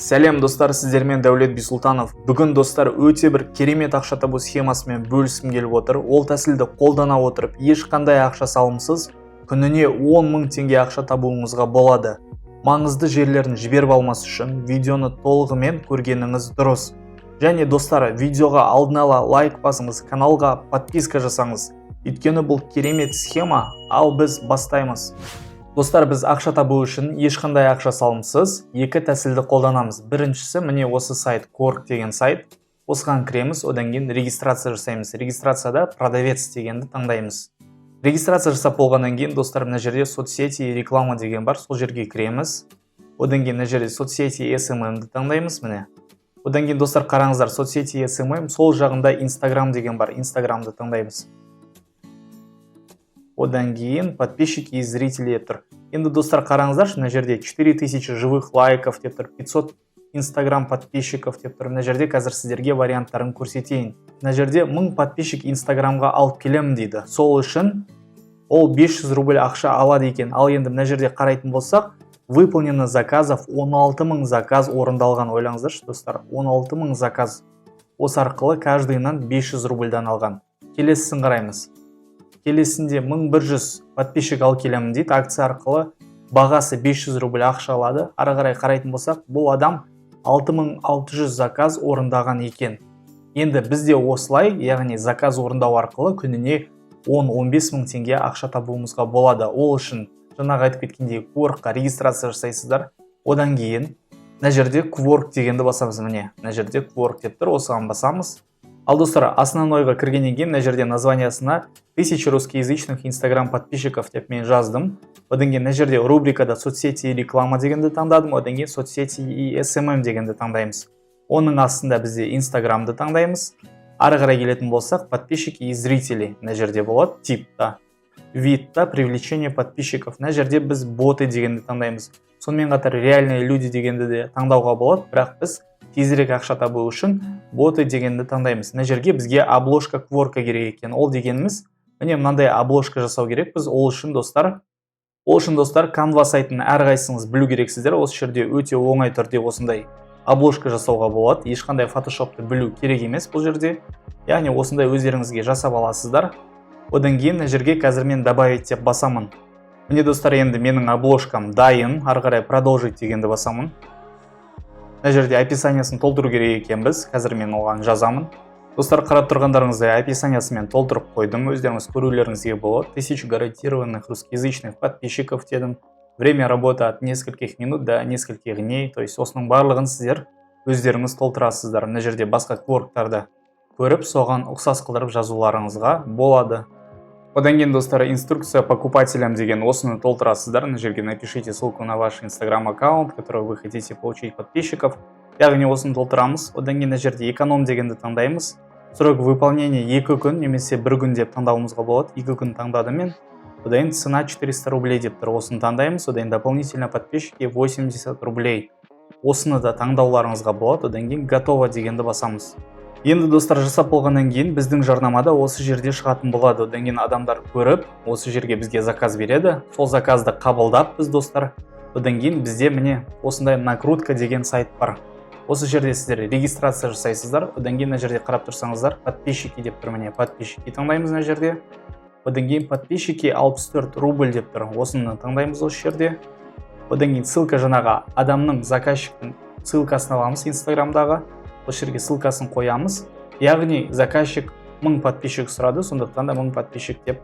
Сәлем достар, сіздермен Дәулет Бисұлтанов. Бүгін достар өте бір керемет ақша табу схемасымен бөліскім келіп отыр. Ол тәсілді қолдана отырып, ешқандай ақша салымсыз күніне 10 000 теңге ақша табуыңызға болады. Маңызды жерлерін жіберіп алмас үшін видеоны толығымен көргеніңіз дұрыс. Және достар, видеоға алдын ала лайк басыңыз, каналға подписка жасаңыз. Өйткені бұл керемет схема, ал біз бастаймыз. Достар, біз ақша табу үшін ешқандай ақша салымсыз екі тәсілді қолданамыз. Біріншісі міне осы сайт, Quark деген сайт. Осыған кіреміз, одан кейін регистрация жасаймыз. Регистрацияда продавец дегенді таңдаймыз. Регистрация жасап болғаннан кейін достар, мына жерде соцсети реклама деген бар, сол жерге кіреміз. Одан кейін мына жерде соцсети SMM-ді таңдаймыз міне. Одан кейін достар, қараңыздар, соцсети SMM, сол жағында Instagram деген бар, Instagram'ды таңдаймыз. Одан кейін подписчики и зрители деп тұр. Енді достар, қараңыздар, мына жерде 4000 живых лайков деп тұр, 500 Instagram подписчиков деп тұр. Мына жерде қазір сіздерге варианттарын көрсетейін. Мына жерде 1000 подписчик Instagramға алып келемін дейді. Сол үшін ол 500 рубль ақша алады екен. Ал енді мына жерде қарайтын болсақ, выполнено заказов 16 000 заказ орындалған. Ойлаңыздаршы достар, 16 000 заказ. Осы арқылы каждыйынан 500 рубльдан алған. Келесісін қараймыз. Келесінде 1100 подписчик ал келемін дейді, акция арқылы бағасы 500 рубль ақша алады. Ары қарай қарайтын болсақ, бұл адам 6600 заказ орындаған екен. Енді бізде осылай, яғни заказ орындау арқылы күніне 10-15 000 теңге ақша табуымызға болады. Ол үшін жаңағы айтып кеткендей Quarkқа регистрация жасайсыздар. Одан кейін мына жерде Quark дегенді басамыз міне. Мына жерде Quark деп тұр, осыған басамыз. Ал достар, основнойға кіргеннен кейін мына жерде названиясына 1000 русскоязычных Instagram подписчиков деп мен жаздым. Одан кейін мына жерде рубрикада соцсети и реклама дегенді таңдадым. Одан кейін соцсети и SMM дегенді таңдаймыз. Оның астында бізде Instagram'ды таңдаймыз. Ары қарай келетін болсақ, подписчики и зрители мына жерде болады. Типта, видта, привлечение подписчиков. Мына жерде біз боты дегенді таңдаймыз. Сонымен қатар реальные люди дегенді де таңдауға болады, бірақ біз тезірек ақша табу үшін боты дегенді таңдаймыз. Мына жерге бізге обложка Quark'a керек екен. Ол дегеніміз, міне мынандай обложка жасау керек. Біз ол үшін достар, Canva сайтының әрқайсыңыз білу керексіздер. Осы жерде өте оңай түрде осындай обложка жасауға болады. Ешқандай Photoshop'ты білу керек емес бұл жерде. Яғни осындай өздеріңізге жасап аласыздар. Одан кейін мына жерге қазір мен добавить деп басамын. Міне достар, енді менің обложкам дайын. Ары қарай продолжить дегенді басамын. Мына жерде описаниясын толтыру керек екен біз. Қазір мен оған жазамын. Достар, қарап тұрғандарыңыздай описаниясымен толтырып қойдым. Өздеріңіз көрулеріңізге болады. 1000 гарантированных русскоязычных подписчиков дедім. Время работы от нескольких минут до нескольких дней. То есть осының барлығын сіздер өздеріңіз толтырасыздар. Мына жерде басқа Quark'тарды көріп, соған ұқсас қылдырып жазуларыңызға болады. Одан кейін достар, инструкция покупателям деген осыны толтырасыздар. Мына жерге напишите ссылку на ваш Instagram аккаунт, который вы хотите получить подписчиков. Яғни осыны толтырамыз. Одан кейін мына жерде эконом дегенді таңдаймыз. Срок выполнения 2 күн немесе 1 күн деп таңдауымызға болады. 2 күн таңдадым мен. Одан кейін цена 400 рублей деп тұр. Осыны таңдаймыз. Одан кейін дополнительно подписчики 80 рублей. Осыны да таңдауларыңызға болады. Одан кейін готово дегенді басамыз. Енді достар, жасап болғаннан кейін біздің жарнамада осы жерде шығатын болады. Одан кейін адамдар көріп, осы жерге бізге заказ береді. Сол заказды қабылдап біз достар. Одан кейін бізде міне осындай накрутка деген сайт бар. Осы жерде сіздер регистрация жасайсыздар. Одан кейін мына жерде қарап тұрсаңыздар, подписчики деп тұр міне, подписчики таңдаймыз мына жерде. Одан кейін подписчики 64 рубль деп тұр. Осыны таңдаймыз осы жерде. Одан кейін ссылка жаңағы адамның, заказчиктің ссылкасын аламыз Instagram'дағы. Осы жерге ссылкасын қоямыз. Яғни заказчик 1000 подписчик сұрады, сондықтан да 1000 подписчик деп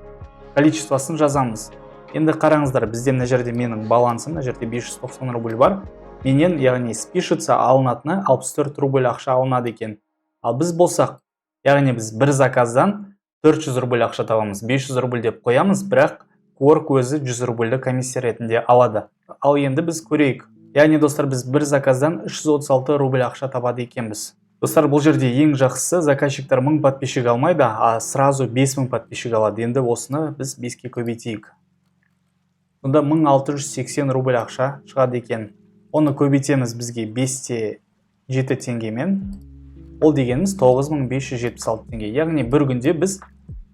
количествосын жазамыз. Енді қараңыздар, бізде мына жерде менің балансым, мына жерде 590 рубль бар. Менен, яғни спишется алынатыны 64 рубль ақша алынады екен. Ал біз болсақ, яғни біз бір заказдан 400 рубль ақша табамыз. 500 рубль деп қоямыз, бірақ Quark өзі 100 рубльді комиссия ретінде алады. Ал енді біз көрейік. Яғни достар, біз бір заказдан 336 рубль ақша табады екенбіз. Достар, бұл жерде ең жақсысы, заказчиктар 1000 подписчик алмайды, а сразу 5000 подписчик алады. Енді осыны біз 5-ке көбейтейік. Сонда 1680 рубль ақша шығады екен. Оны көбейтеміз бізге 5-те 7 теңгемен. Ол дегеніміз 9576 теңге. Яғни бір күнде біз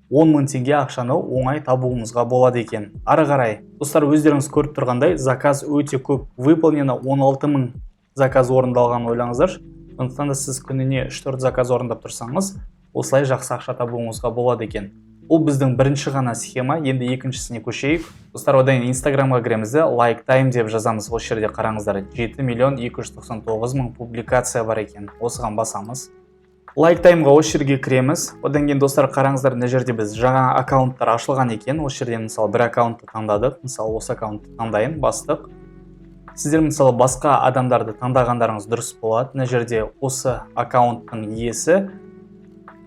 10 000 теңге ақшаны оңай табуымызға болады екен. Ары қарай, достар, өздеріңіз көріп тұрғандай, заказ өте көп. Выполнено 16 000 заказ орындалғанын ойлаңыздаршы. Сондықтан да сіз күніне 3-4 заказ орындап тұрсаңыз, осылай жақсы ақша табуыңызға болады екен. Бұл біздің бірінші ғана схема, енді екіншісіне көшейік. Достар, одан Инстаграмға кіреміз де, LikeTime деп жазамыз. Осы жерде қараңыздар, 7 299 000 публикация бар екен. Осыған басамыз. LikeTimeға осы жерге кіреміз. Одан кейін достар, қараңыздар, мына жерде біз жаңа аккаунттар ашылған екен. Осы жерден мысалы бір аккаунтты таңдадық. Мысалы осы аккаунтты таңдайын, бастық. Сіздер мысалы басқа адамдарды таңдағандарыңыз дұрыс болады. Мына жерде осы аккаунттың иесі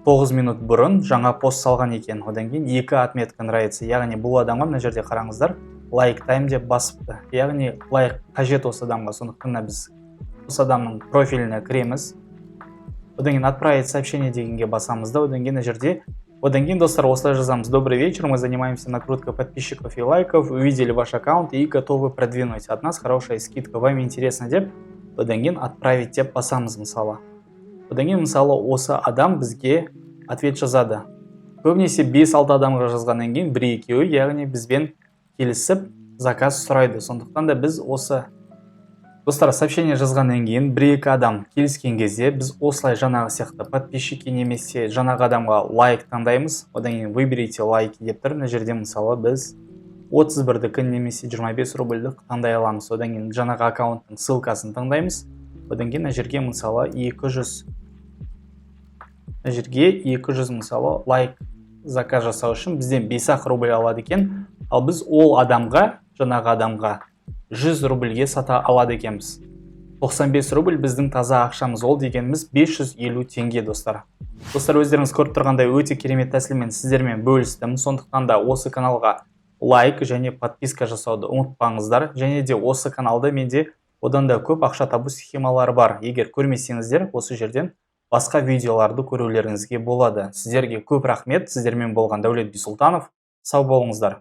9 минут бұрын жаңа пост салған екен. Одан кейін 2 отметка нравится. Яғни бұл адамға мына жерде қараңыздар, LikeTime деп басыпты. Яғни лайк қажет осы адамға. Сондықтан біз осы адамның профиліне кіреміз. Одан кейін отправить сообщение дегенге басамыз да. Одан кейін достар, осылай жазамыз: добрый вечер, мы занимаемся накруткой подписчиков и лайков, увидели ваш аккаунт и готовы продвинуть. От нас хорошая скидка, вам интересно деп, одан кейін отправить деп басамыз мысалы. Одан кейін мысалы осы адам бізге ответ жазады. Көбінесе 5-6 адамға жазғаннан кейін 1-2, яғни бізбен келісіп заказ сұрайды. Сондықтан да біз осы достар сообщение жазғаннан кейін 1-2 адам келіскен кезде біз осылай жаңағы сияқты подписчики немесе жаңағы адамға лайк таңдаймыз. Одан кейін выберите лайки деп тұр. Мына жерде мысалы біз 31-ді немесе 25 рубльді таңдай аламыз. Одан кейін жаңағы аккаунттың ссылкасын таңдаймыз. Одан кейін жерге мысалы 200 мысалы лайк заказ жасау үшін бізден 5 рубль алады екен. Ал біз ол адамға, жаңағы адамға 100 рубльге сата алады екенбіз. 95 рубль біздің таза ақшамыз, ол дегеніміз 550 теңге достар. Достар, өздеріңіз көріп тұрғандай өте керемет тәсілмен сіздермен бөлістім. Сондықтан да осы каналға лайк және подписка жасауды ұмытпаңыздар. Және де осы каналда менде одан да көп ақша табу схемалары бар. Егер көрмесеңіздер, осы жерден басқа видеоларды көрулеріңізге болады. Сіздерге көп рахмет. Сіздермен болған Дәулет Бисұлтанов. Сау болыңыздар.